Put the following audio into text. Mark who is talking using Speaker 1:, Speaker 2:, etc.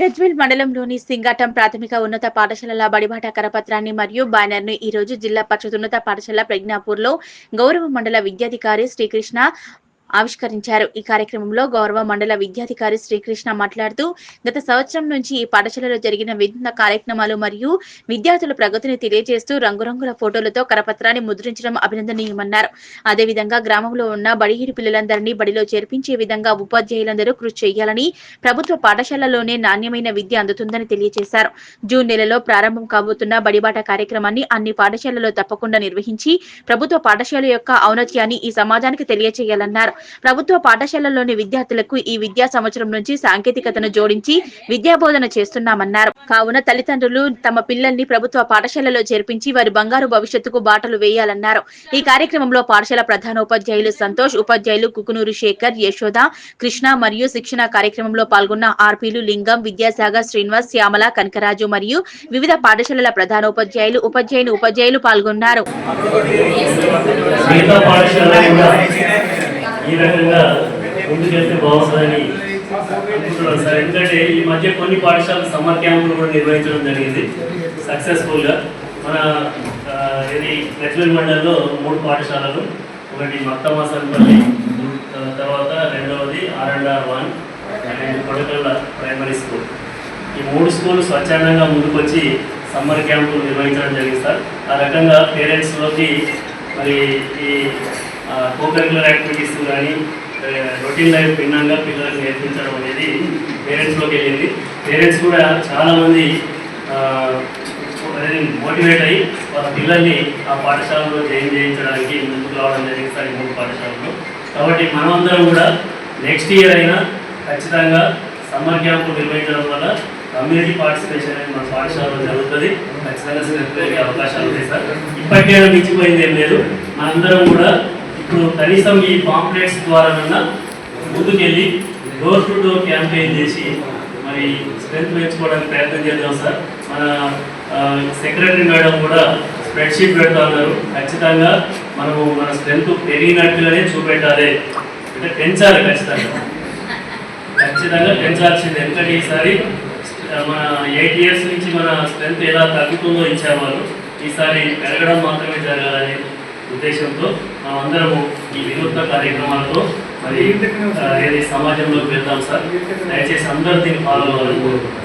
Speaker 1: గజ్వేల్ మండలంలోని సింగాటం ప్రాథమిక ఉన్నత పాఠశాలల బడిబాట కరపత్రాన్ని మరియు బ్యానర్ను ఈ రోజు జిల్లా పరిషత్ ఉన్నత పాఠశాల ప్రజ్ఞాపూర్లో గౌరవ మండల విద్యాధికారి శ్రీకృష్ణ ఆవిష్కరించారు. ఈ కార్యక్రమంలో గౌరవ మండల విద్యాధికారి శ్రీకృష్ణ మాట్లాడుతూ, గత సంవత్సరం నుంచి ఈ పాఠశాలలో జరిగిన విభిన్న కార్యక్రమాలు మరియు విద్యార్థుల ప్రగతిని తెలియజేస్తూ రంగురంగుల ఫోటోలతో కరపత్రాన్ని ముద్రించడం అభినందనీయమన్నారు. అదేవిధంగా గ్రామంలో ఉన్న బడిగిడి పిల్లలందరినీ బడిలో చేర్పించే విధంగా ఉపాధ్యాయులందరూ కృషి చేయాలని, ప్రభుత్వ పాఠశాలలోనే నాణ్యమైన విద్య అందుతుందని తెలియజేశారు. జూన్ నెలలో ప్రారంభం కాబోతున్న బడిబాట కార్యక్రమాన్ని అన్ని పాఠశాలలో తప్పకుండా నిర్వహించి ప్రభుత్వ పాఠశాల యొక్క ఔన్నత్యాన్ని ఈ సమాజానికి తెలియజేయాలన్నారు. ప్రభుత్వ పాఠశాలలోని విద్యార్థులకు ఈ విద్యా సంవత్సరం నుంచి సాంకేతికతను జోడించి విద్యాబోధన చేస్తున్నామన్నారు. కావున తల్లిదండ్రులు తమ పిల్లల్ని ప్రభుత్వ పాఠశాలలో చేర్పించి వారి బంగారు భవిష్యత్తుకు బాటలు వేయాలన్నారు. ఈ కార్యక్రమంలో పాఠశాల ప్రధానోపాధ్యాయులు సంతోష్, ఉపాధ్యాయులు కుకునూరు శేఖర్, యశోద, కృష్ణ మరియు శిక్షణ కార్యక్రమంలో పాల్గొన్న ఆర్పీలు లింగం, విద్యాసాగర్, శ్రీనివాస్, శ్యామల, కనకరాజు మరియు వివిధ పాఠశాలల ప్రధానోపాధ్యాయులు, ఉపాధ్యాయులు పాల్గొన్నారు.
Speaker 2: ఈ రకంగా ముందుకెళ్తే బాగుంటుందని అనుకుంటున్నాను సార్. ఎందుకంటే ఈ మధ్య కొన్ని పాఠశాలలు సమ్మర్ క్యాంపులు కూడా నిర్వహించడం జరిగింది సక్సెస్ఫుల్గా. మన ఇది గజ్వేల్ మండలంలో 3 పాఠశాలలు, ఒకటి మక్తమాసన్పల్లి, తర్వాత రెండవది R&R1 and Kodakalla primary school. ఈ 3 స్కూళ్ళు స్వచ్ఛందంగా ముందుకొచ్చి సమ్మర్ క్యాంపులు నిర్వహించడం జరిగింది సార్. ఆ రకంగా పేరెంట్స్లోకి మరి ఈ కో-కరిక్యులర్ యాక్టివిటీస్ కానీ రొటీన్ లైఫ్ భిన్నంగా పిల్లలకు నేర్పించడం అనేది పేరెంట్స్లోకి వెళ్ళింది. పేరెంట్స్ కూడా చాలామంది మోటివేట్ అయ్యి వాళ్ళ పిల్లల్ని ఆ పాఠశాలలో జాయిన్ చేయించడానికి ముందుకు రావడం జరిగింది సార్ ఈ 3 పాఠశాలలో. కాబట్టి మనమందరం కూడా నెక్స్ట్ ఇయర్ అయినా ఖచ్చితంగా సమ్మర్ క్యాంపు నిర్వహించడం వల్ల కమ్యూనిటీ పార్టిసిపేషన్ అనేది మన పాఠశాలలో జరుగుతుంది. ఖచ్చితంగా పెరిగే అవకాశాలు ఉన్నాయి సార్. ఇప్పటికైనా మించిపోయింది ఏం లేదు. మనందరం కూడా ఇప్పుడు కనీసం ఈ పాంప్లెట్స్ ద్వారా ముందుకెళ్ళి డోర్ టు డోర్ క్యాంపెయిన్ చేసి మరి స్ట్రెంత్ పెంచుకోవడానికి ప్రయత్నం చేద్దాం సార్. మన సెక్రటరీ మేడం కూడా స్ప్రెడ్షీట్ పెడతా ఉన్నారు. ఖచ్చితంగా మనము మన స్ట్రెంత్ పెరిగినట్టుగానే చూపెట్టాలి, అంటే పెంచాలి, ఖచ్చితంగా పెంచాల్సింది. ఎందుకంటే ఈసారి మన 8 years నుంచి మన స్ట్రెంత్ ఎలా తగ్గుతుందో ఇచ్చేవాళ్ళు, ఈసారి పెరగడం మాత్రమే జరగాలనే ఉద్దేశంతో మనం అందరము ఈ వినూత్న కార్యక్రమాలతో మరి ఏది సమాజంలోకి వెళ్తాం సార్. దయచేసి అందరూ దీన్ని ఫాలో అవ్వాలని కోరుకుంటున్నాం.